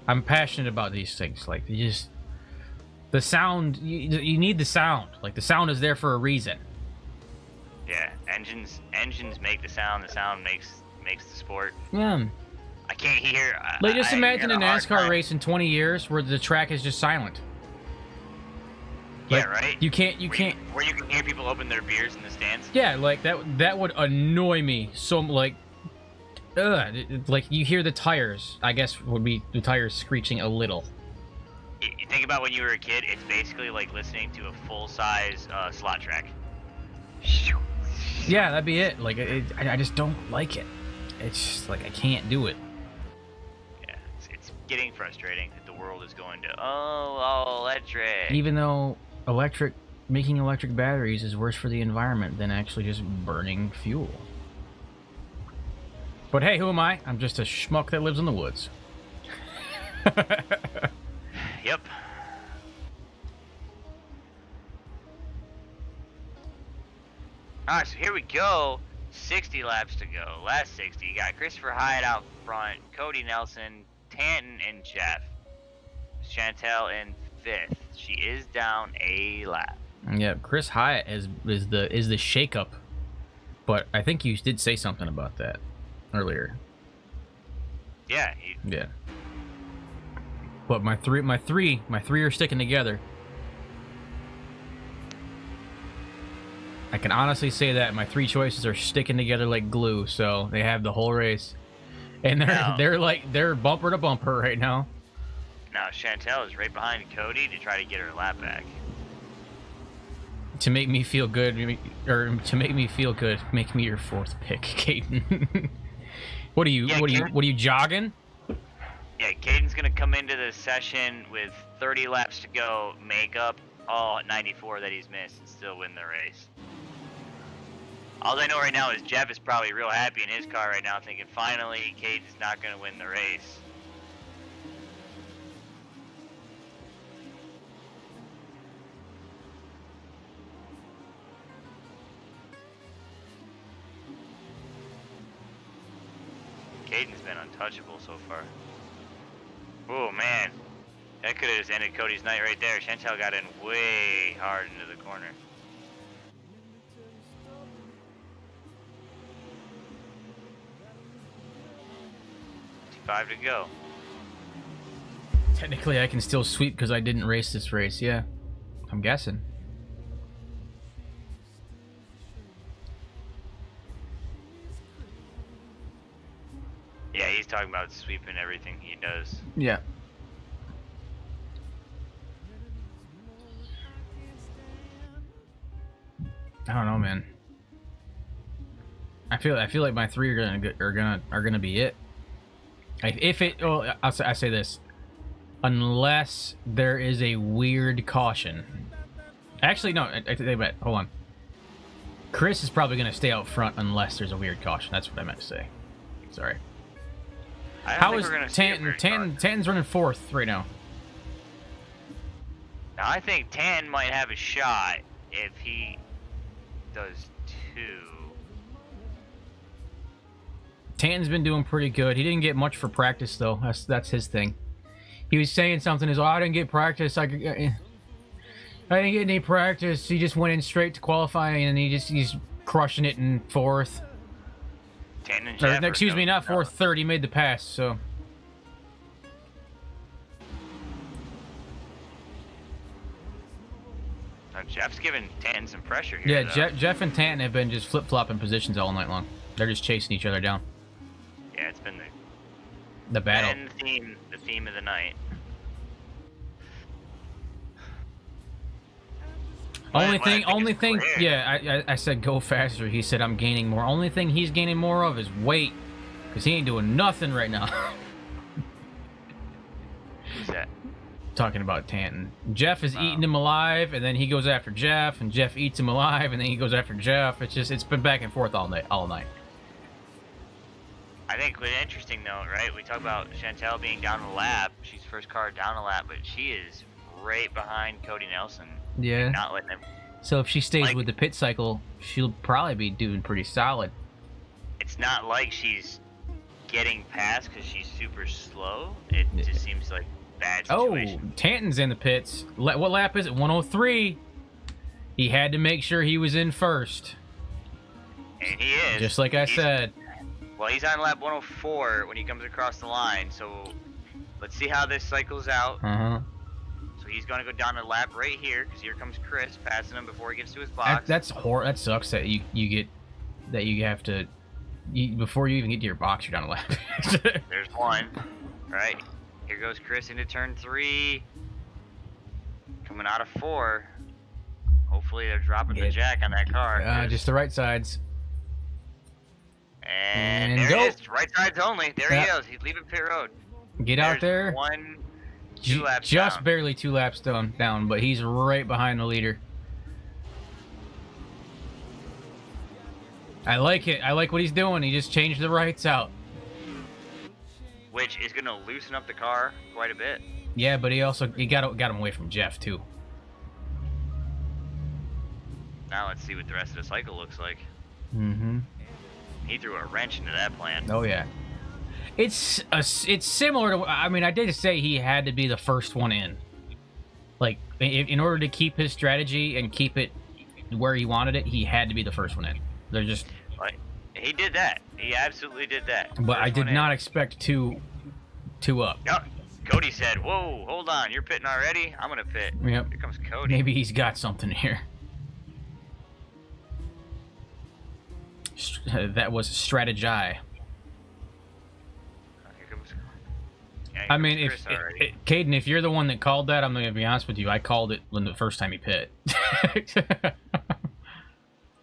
I'm passionate about these things. Like the sound, you need the sound. Like the sound is there for a reason. Yeah, engines make the sound. The sound makes the sport. Yeah. I can't hear. Like just imagine a a hard NASCAR time. race in 20 years where the track is just silent. Like, Yeah, right. You can't. Where you can hear people open their beers in the stands. Yeah, like that would annoy me. So like, like you hear the tires. I guess would be the tires screeching a little. You think about when you were a kid. It's basically like listening to a full-size slot track. Yeah, that'd be it. Like I just don't like it. It's just like I can't do it. Yeah, it's getting frustrating that the world is going to all electric. Even though making electric batteries is worse for the environment than actually just burning fuel. But hey, who am I? I'm just a schmuck that lives in the woods. Yep. Alright, so here we go. 60 laps to go. Last 60. You got Christopher Hyatt out front, Cody Nelson, Tanton, and Jeff. Chantel in 5th. She is down a lap. Yeah, Chris Hyatt is the shakeup. But I think you did say something about that earlier. Yeah. Yeah. But my three are sticking together. I can honestly say that my 3 choices are sticking together like glue, so they have the whole race. And they're bumper to bumper right now. Now Chantel is right behind Cody to try to get her lap back. To make me feel good, make me your 4th pick, Caden. What are you jogging? Yeah, Caden's gonna come into the session with 30 laps to go, make up all 94 that he's missed, and still win the race. All I know right now is Jeff is probably real happy in his car right now, thinking finally Caden's not gonna win the race. Caden's been untouchable so far. Oh man, That could have just ended Cody's night right there. Chantel got in way hard into the corner. 5 to go. Technically, I can still sweep because I didn't race this race. Yeah, I'm guessing. Yeah, he's talking about sweeping everything he does. Yeah. I don't know, man. I feel like my 3 are gonna be it. If it, well, I say this, unless there is a weird caution. Actually, no. I take that. Hold on. Chris is probably gonna stay out front unless there's a weird caution. That's what I meant to say. Sorry. How is Tanton's running 4th right now? Now, I think Tan might have a shot if he does 2. Tanton's been doing pretty good. He didn't get much for practice though. That's his thing. He was saying something as, "Oh, I didn't get practice. I didn't get any practice." He just went in straight to qualifying, and he's crushing it in 4th. Excuse me, not 4th, 3rd. He made the pass, so. Now, Jeff's giving Tanton some pressure here. Yeah, Jeff and Tanton have been just flip-flopping positions all night long. They're just chasing each other down. Yeah, it's been the battle. And the theme of the night. Only thing. Yeah, I said go faster. He said I'm gaining more. Only thing he's gaining more of is weight, because he ain't doing nothing right now. Who's that? Talking about Tanton. Jeff is eating him alive, and then he goes after Jeff, and Jeff eats him alive, and then he goes after Jeff. It's been back and forth all night. I think what's interesting though, right? We talk about Chantel being down a lap. She's first car down a lap, but she is right behind Cody Nelson. Yeah. Not letting him. So if she stays with the pit cycle, she'll probably be doing pretty solid. It's not like she's getting past because she's super slow. It just seems like bad situation. Oh, Tanton's in the pits. What lap is it? 103. He had to make sure he was in first. And he is. Just like I said. Well, he's on lap 104 when he comes across the line. So let's see how this cycles out. Uh-huh. So he's going to go down a lap right here because here comes Chris passing him before he gets to his box. That sucks that you have to before you even get to your box, you're down a lap. There's one. Right. Here goes Chris into turn 3. Coming out of 4. Hopefully they're dropping the jack on that car. Just the right sides. And there go. he is. Right sides only. There he goes. He's leaving pit road. Get out there. 2 laps just down. barely 2 laps down, but he's right behind the leader. I like it. I like what he's doing. He just changed the rights out. Which is going to loosen up the car quite a bit. Yeah, but he got him away from Jeff too. Now let's see what the rest of the cycle looks like. Mm-hmm. He threw a wrench into that plan. Oh yeah. It's similar to. I mean, I did say he had to be the first one in. Like, in order to keep his strategy and keep it where he wanted it, he had to be the first one in. They're just. He did that. He absolutely did that. But I did not expect two up. Yep. Cody said, "Whoa, hold on, you're pitting already? I'm gonna pit." Yep. Here comes Cody. Maybe he's got something here. That was strategy. I mean, if Caden, if you're the one that called that, I'm gonna be honest with you. I called it when the first time he pit.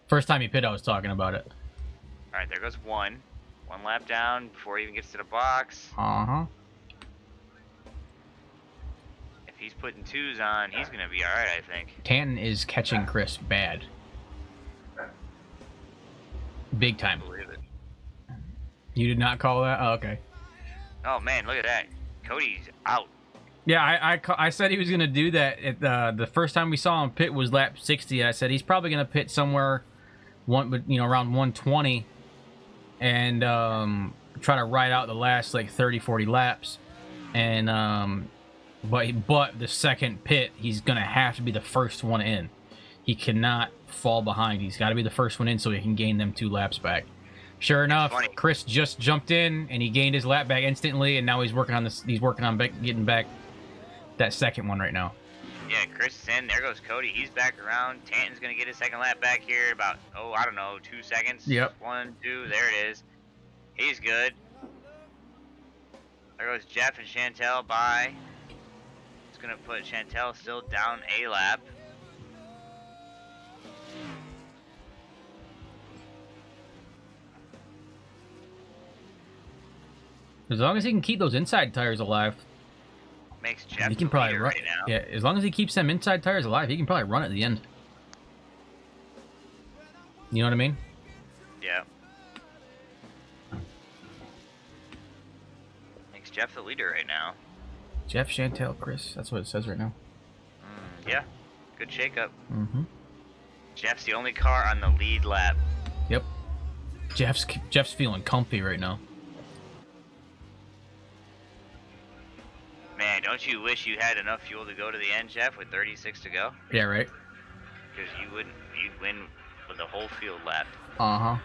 First time he pit, I was talking about it. All right, there goes 1 lap down before he even gets to the box. Uh-huh. If he's putting 2s on, he's gonna be all right, I think. Tanton is catching Chris bad. Big time. I believe it. You did not call that? Oh, okay. Oh man, look at that. Cody's out. Yeah, I said he was going to do that. At the first time we saw him pit was lap 60. I said he's probably going to pit somewhere, around 120, and try to ride out the last like 30, 40 laps, and But the second pit, he's gonna have to be the first one in. He cannot fall behind. He's got to be the first one in so he can gain them 2 laps back. Sure enough, Chris just jumped in and he gained his lap back instantly, and now he's working on this. He's working on getting back that second one right now. Yeah, Chris is in. There goes Cody. He's back around. Tanton's gonna get his second lap back here. About I don't know, 2 seconds. Yep. 1, 2. There it is. He's good. There goes Jeff and Chantel by. It's gonna put Chantel still down a lap. As long as he can keep those inside tires alive, makes Jeff he can probably run. Right now. Yeah, as long as he keeps them inside tires alive, he can probably run at the end. You know what I mean? Yeah. Makes Jeff the leader right now. Jeff, Chantel, Chris. That's what it says right now. Yeah. Good shakeup. Mm-hmm. Jeff's the only car on the lead lap. Yep. Jeff's feeling comfy right now. Man, don't you wish you had enough fuel to go to the end, Jeff, with 36 to go? Yeah, right? Because you'd win with the whole field left. Uh-huh.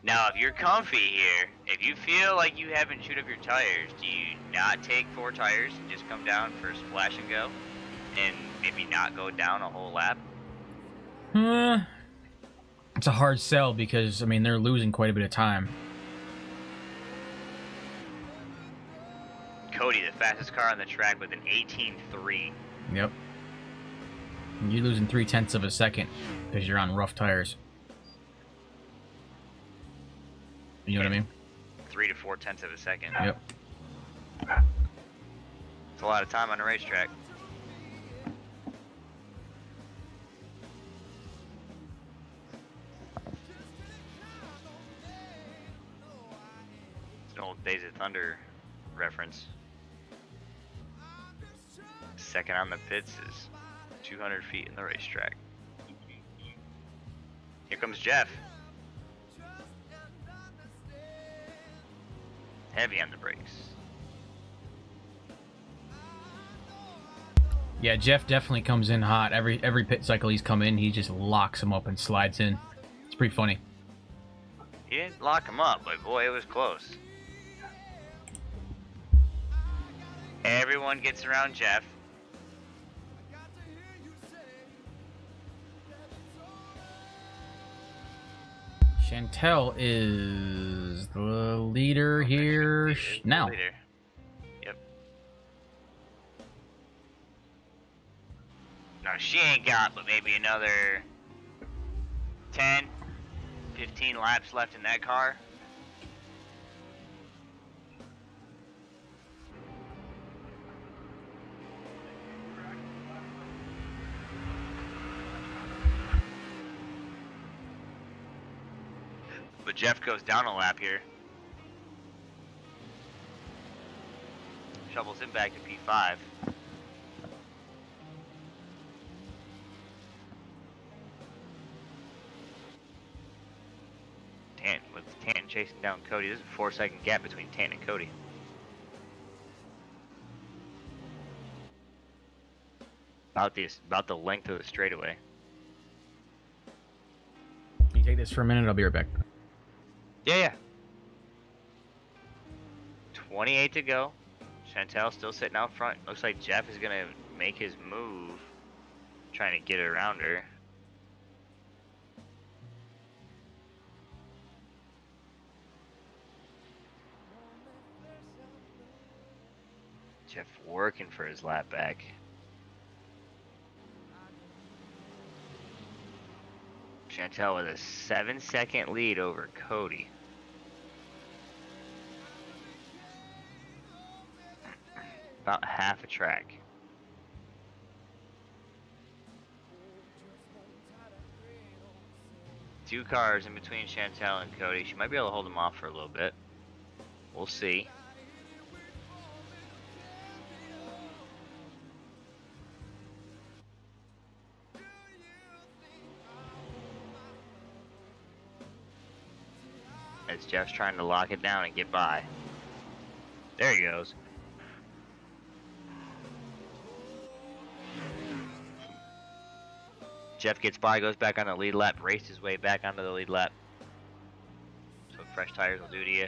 Now, if you're comfy here, if you feel like you haven't chewed up your tires, do you not take 4 tires and just come down for a splash and go? And maybe not go down a whole lap? It's a hard sell because, I mean, they're losing quite a bit of time. Cody, the fastest car on the track with an 18.3. Yep. You're losing 0.3 of a second because you're on rough tires. You know what I mean? 3 to 4/10 of a second. Yep. It's a lot of time on a racetrack. It's an old Days of Thunder reference. Second on the pits is 200 feet in the racetrack. Here comes Jeff. Heavy on the brakes. Yeah, Jeff definitely comes in hot. Every pit cycle he's come in, he just locks him up and slides in. It's pretty funny. He didn't lock him up, but boy, it was close. Everyone gets around Jeff. Chantel is the leader here now. Leader. Yep. Now she ain't got but maybe another 10, 15 laps left in that car. But Jeff goes down a lap here. Shovels him back to P5. With Tanton chasing down Cody, there's a 4-second gap between Tanton and Cody. About the length of the straightaway. Can you take this for a minute? I'll be right back. Yeah. 28 to go. Chantel still sitting out front. Looks like Jeff is gonna make his move, trying to get around her. Jeff working for his lap back. Chantel with a 7-second lead over Cody. About half a track. Two cars in between Chantel and Cody. She might be able to hold them off for a little bit. We'll see. As Jeff's trying to lock it down and get by. There he goes. Jeff gets by, goes back on the lead lap, raced his way back onto the lead lap. That's what fresh tires will do to you,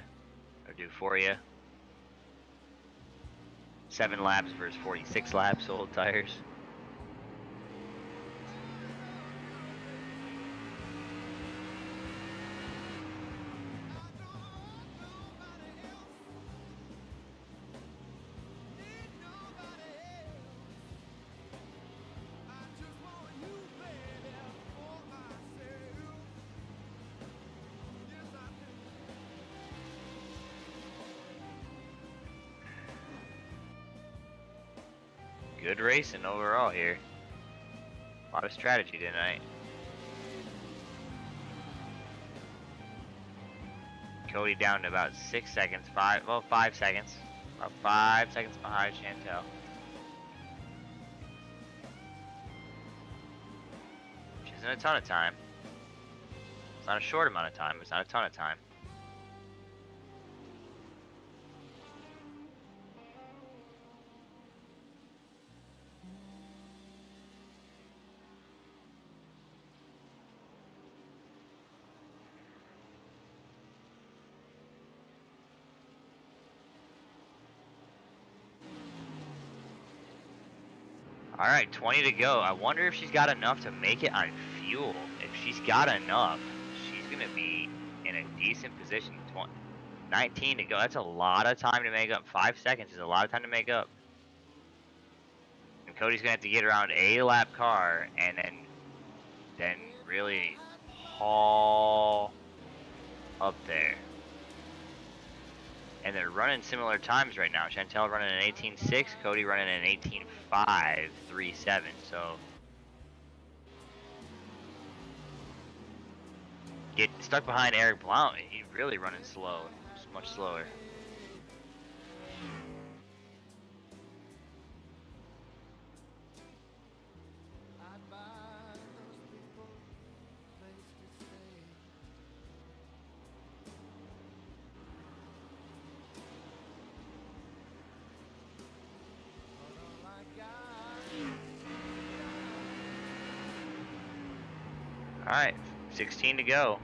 or do for you. 7 laps versus 46 laps old tires. Good racing overall here. A lot of strategy tonight. Cody down to about 6 seconds, 5 seconds. About 5 seconds behind Chantel. Which isn't a ton of time. It's not a short amount of time, it's not a ton of time. Alright, 20 to go. I wonder if she's got enough to make it on fuel. If she's got enough, she's going to be in a decent position. 19 to go. That's a lot of time to make up. 5 seconds is a lot of time to make up. And Cody's going to have to get around a lap car and then really haul up there. And they're running similar times right now. Chantel running an 18.6, Cody running an 18.537. So get stuck behind Eric Blount. He's really running slow, much slower. Alright, 16 to go.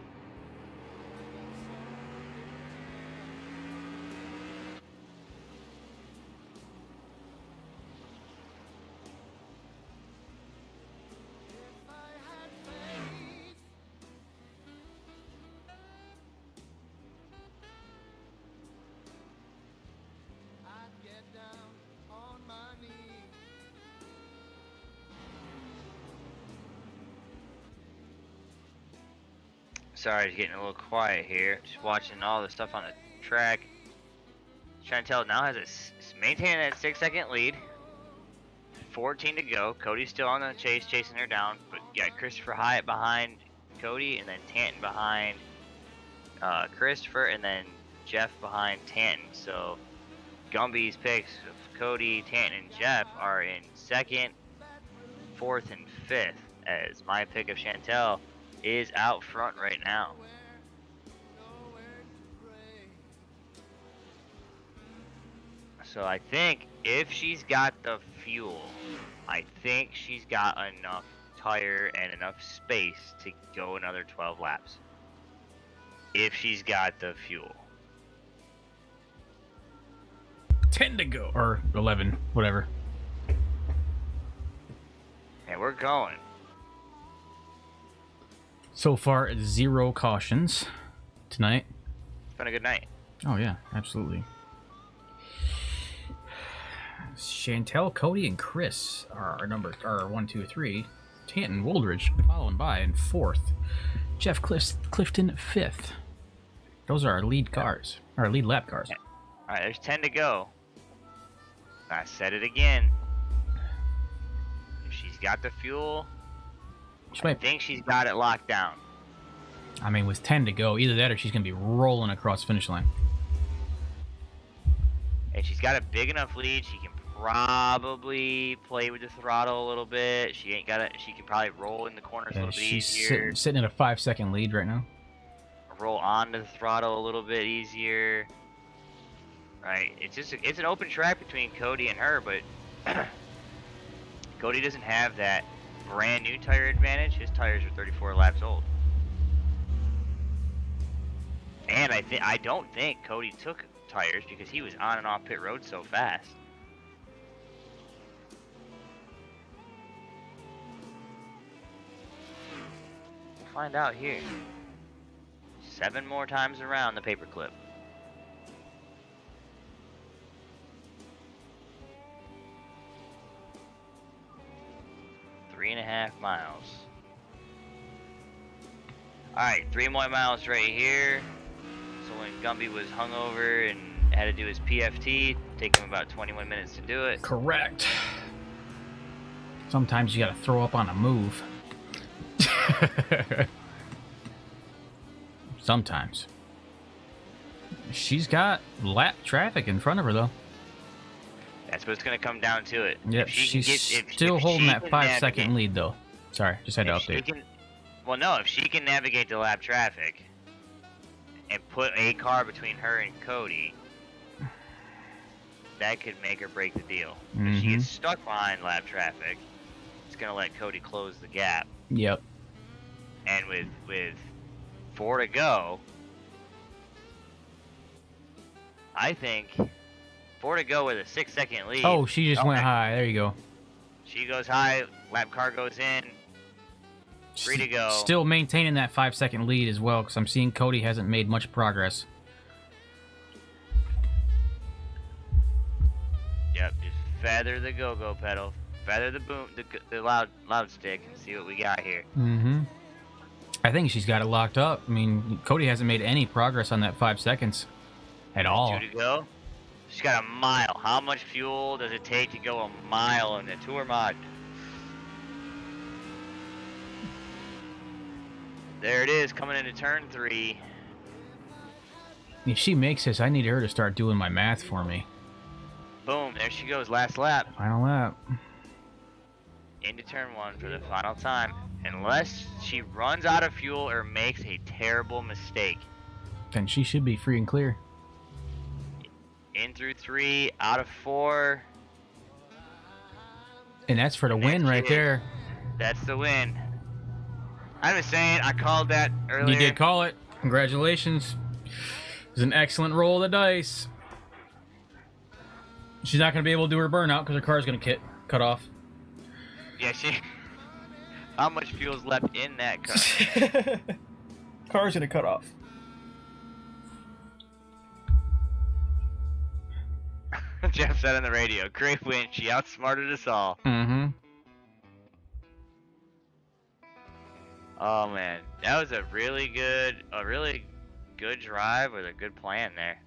Sorry, it's getting a little quiet here. Just watching all the stuff on the track. Chantel now has maintaining that 6-second lead. 14 to go. Cody's still on the chase, chasing her down. But yeah, Christopher Hyatt behind Cody, and then Tanton behind Christopher, and then Jeff behind Tanton. So Gumby's picks of Cody, Tanton, and Jeff are in 2nd, 4th, and 5th. As my pick of Chantel is out front right now. So I think if she's got the fuel, I think she's got enough tire and enough space to go another 12 laps. If she's got the fuel. 10 to go. Or 11, whatever. And we're going. So far, 0 cautions tonight. It's been a good night. Oh, yeah, absolutely. Chantel, Cody, and Chris are 1, 2, 3. Tanton, Woldridge following by in 4th. Jeff Clifton 5th. Those are our lead cars, our lead lap cars. All right, there's 10 to go. I said it again. If she's got the fuel, I think she's got it locked down. I mean, with 10 to go, either that or she's going to be rolling across the finish line. And she's got a big enough lead. She can probably play with the throttle a little bit. She can probably roll in the corners a little bit easier. She's sitting at a 5-second lead right now. Roll onto the throttle a little bit easier. Right? It's an open track between Cody and her, but Cody doesn't have that brand new tire advantage. His tires are 34 laps old. And I don't think Cody took tires because he was on and off pit road so fast. We'll find out here. 7 more times around the paperclip. Three and a half miles. Alright, 3 more miles right here. So when Gumby was hungover and had to do his PFT, take him about 21 minutes to do it. Correct. Sometimes you gotta throw up on a move. Sometimes. She's got lap traffic in front of her, though. That's what's going to come down to it. Yep, she's still holding that 5-second lead, though. Sorry, just had to update. Well, no, if she can navigate the lap traffic and put a car between her and Cody, that could make or break the deal. If she gets stuck behind lap traffic, it's going to let Cody close the gap. Yep. And with 4 to go, I think 4 to go with a 6-second lead. Oh, she just went high. There you go. She goes high, lap car goes in. 3 to go. Still maintaining that 5-second lead as well, because I'm seeing Cody hasn't made much progress. Yep, just feather the go-go pedal, feather the boom, the loud stick, and see what we got here. I think she's got it locked up. I mean, Cody hasn't made any progress on that 5 seconds at all. 2 to go. She's got a mile. How much fuel does it take to go a mile in the tour mod? There it is, coming into turn 3. If she makes this, I need her to start doing my math for me. Boom, there she goes, last lap. Final lap. Into turn 1 for the final time. Unless she runs out of fuel or makes a terrible mistake. Then she should be free and clear. In through 3, out of 4. And that's for the win right there. That's the win. I'm just saying, I called that earlier. You did call it. Congratulations. It was an excellent roll of the dice. She's not going to be able to do her burnout because her car's going to cut off. Yeah, how much fuel's left in that car? Car's going to cut off. Jeff said on the radio, great win. She outsmarted us all. Oh man, that was a really good drive with a good plan there.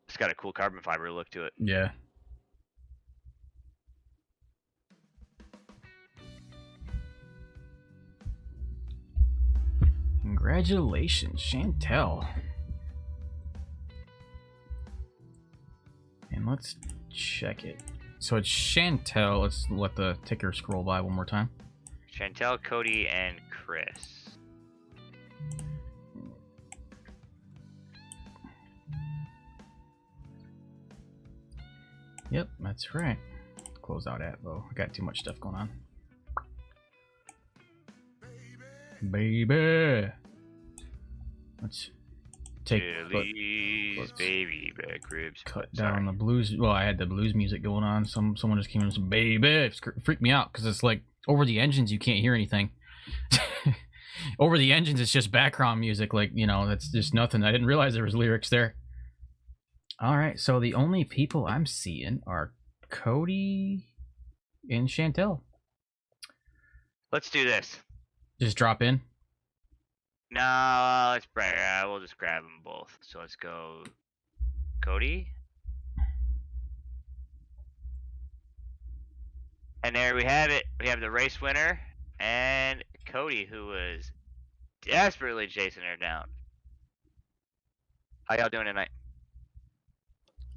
It's got a cool carbon fiber look to it. Yeah. Congratulations, Chantel. And let's check it. So it's Chantel. Let's let the ticker scroll by one more time. Chantel, Cody, and Chris. Yep, that's right. Close out Atvo. I got too much stuff going on. Baby. Let's take Billy's baby back ribs. Cut down the blues. Well, I had the blues music going on. Someone just came in and said, "Baby," it freaked me out because it's like over the engines you can't hear anything. Over the engines it's just background music, like, you know, that's just nothing. I didn't realize there was lyrics there. All right, so the only people I'm seeing are Cody and Chantel. Let's do this. Just drop in. No, we'll just grab them both. So let's go, Cody. And there we have it. We have the race winner and Cody, who was desperately chasing her down. How y'all doing tonight?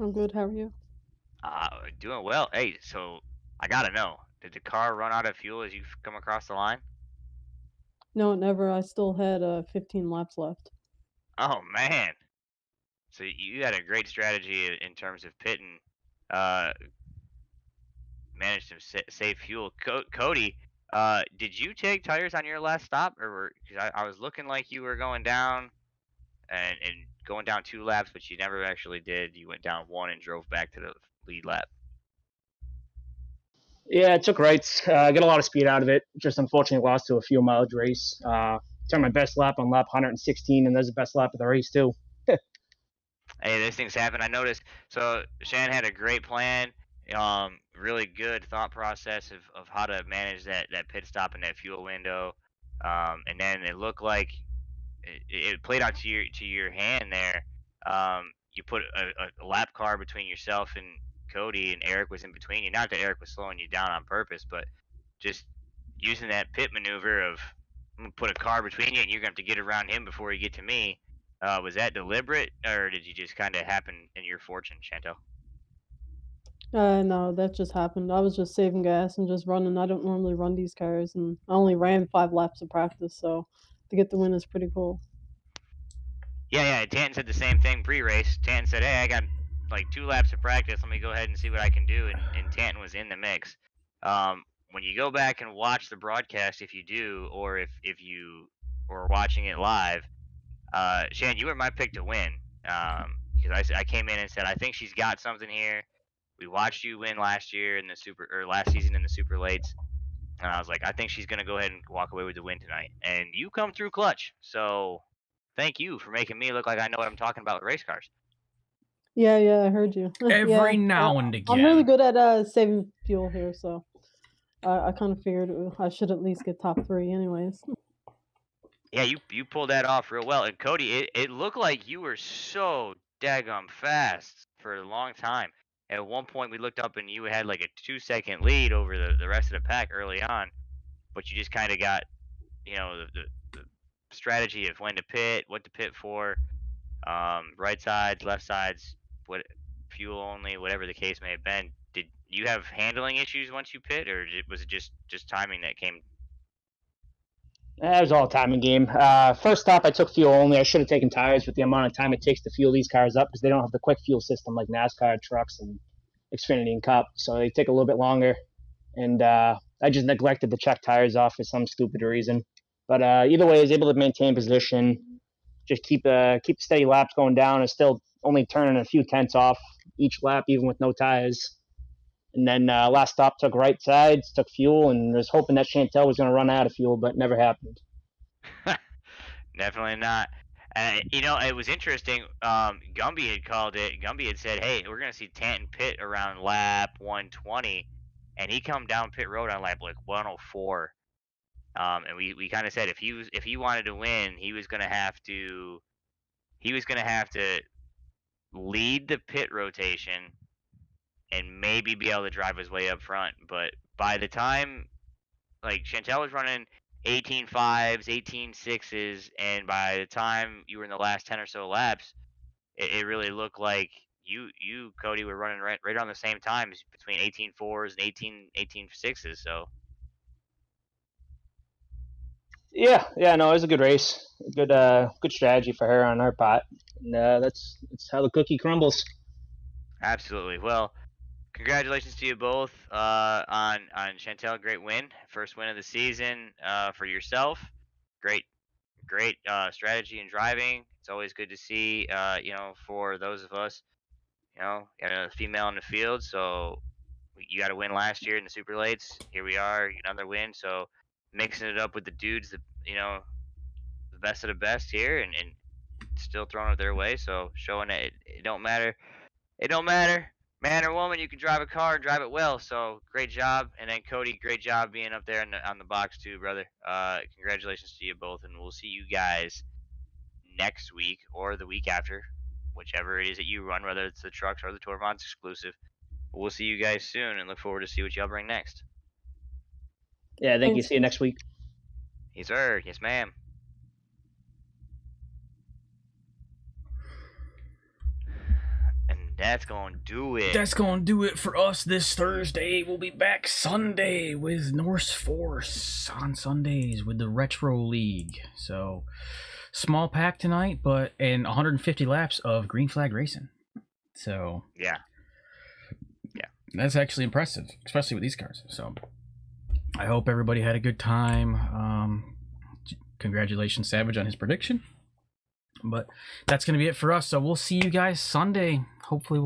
I'm good. How are you? Doing well. Hey, so I gotta know, did the car run out of fuel as you come across the line? No, never. I still had 15 laps left. Oh man. So you had a great strategy in terms of pitting. Uh, Managed to save fuel. Cody, did you take tires on your last stop, or because I was looking like you were going down and going down 2 laps, but you never actually did. You went down one and drove back to the lead lap. Yeah, it took rights. I got a lot of speed out of it. Just unfortunately lost to a fuel mileage race. Turned my best lap on lap 116, and that's the best lap of the race too. Hey, these things happen. I noticed. So Shan had a great plan. Really good thought process of how to manage that pit stop and that fuel window. And then it looked like it played out to your hand there. You put a lap car between yourself and Cody, and Eric was in between you. Not that Eric was slowing you down on purpose, but just using that pit maneuver of I'm gonna put a car between you, and you're gonna have to get around him before you get to me. Was that deliberate, or did you just kind of happen in your fortune, Chantel? No, that just happened. I was just saving gas and just running. I don't normally run these cars, and I only ran 5 laps of practice, so to get the win is pretty cool. Yeah. Tanton said the same thing pre-race. Tanton said, "Hey, I got like 2 laps of practice. Let me go ahead and see what I can do." And Tanton was in the mix. When you go back and watch the broadcast, if you do, or if you were watching it live, Shan, you were my pick to win. Because I came in and said I think she's got something here. We watched you win last year in the last season in the super lates, and I was like, I think she's gonna go ahead and walk away with the win tonight. And you come through clutch. So thank you for making me look like I know what I'm talking about with race cars. Yeah, I heard you. Every Yeah, now and again. I'm really good at saving fuel here, so I kind of figured I should at least get top 3 anyways. Yeah, you pulled that off real well. And Cody, it looked like you were so daggum fast for a long time. At one point, we looked up and you had like a 2-second lead over the rest of the pack early on, but you just kind of got, the strategy of when to pit, what to pit for, right sides, left sides, what fuel only, whatever the case may have been. Did you have handling issues once you pit, or was it just timing that came? It was all a timing game. First stop, I took fuel only. I should have taken tires with the amount of time it takes to fuel these cars up because they don't have the quick fuel system like NASCAR trucks and Xfinity and Cup, so they take a little bit longer. And I just neglected to check tires off for some stupid reason. But either way, I was able to maintain position, just keep steady laps going down, and still only turning a few tenths off each lap, even with no tires. And then last stop took right sides, took fuel, and was hoping that Chantel was going to run out of fuel, but never happened. Definitely not. It was interesting. Gumby had called it. Gumby had said, "Hey, we're going to see Tanton pit around lap 120," and he come down pit road on lap like 104. And we kind of said if he wanted to win, he was going to have to lead the pit rotation and maybe be able to drive his way up front. But by the time, like, Chantel was running 18.5s, 18.6s, and by the time you were in the last 10 or so laps, it really looked like you Cody, were running right around the same times between 18.4s and 18.6s. So Yeah, no, it was a good race. Good strategy for her on her part. And that's how the cookie crumbles. absolutely. Well, congratulations to you both on Chantel. Great win, first win of the season for yourself. Great strategy in driving. It's always good to see. For those of us, got a female in the field. So you got a win last year in the super lates. Here we are, another win. So mixing it up with the dudes, the best of the best here, and still throwing it their way. So showing that it don't matter. It don't matter, man or woman. You can drive a car and drive it well. So great job. And then Cody, great job being up there on the box too, brother. Congratulations to you both, and we'll see you guys next week or the week after, whichever it is that you run, whether it's the trucks or the Tour Vons exclusive. We'll see you guys soon, and look forward to see what y'all bring next. Yeah, thank you. See you next week. Yes, sir. Yes, ma'am. And that's gonna do it. That's gonna do it for us this Thursday. We'll be back Sunday with Norse Force on Sundays with the Retro League. So small pack tonight, but in 150 laps of green flag racing. So Yeah. that's actually impressive, especially with these cars. So I hope everybody had a good time. Congratulations, Savage, on his prediction. But that's going to be it for us. So we'll see you guys Sunday. Hopefully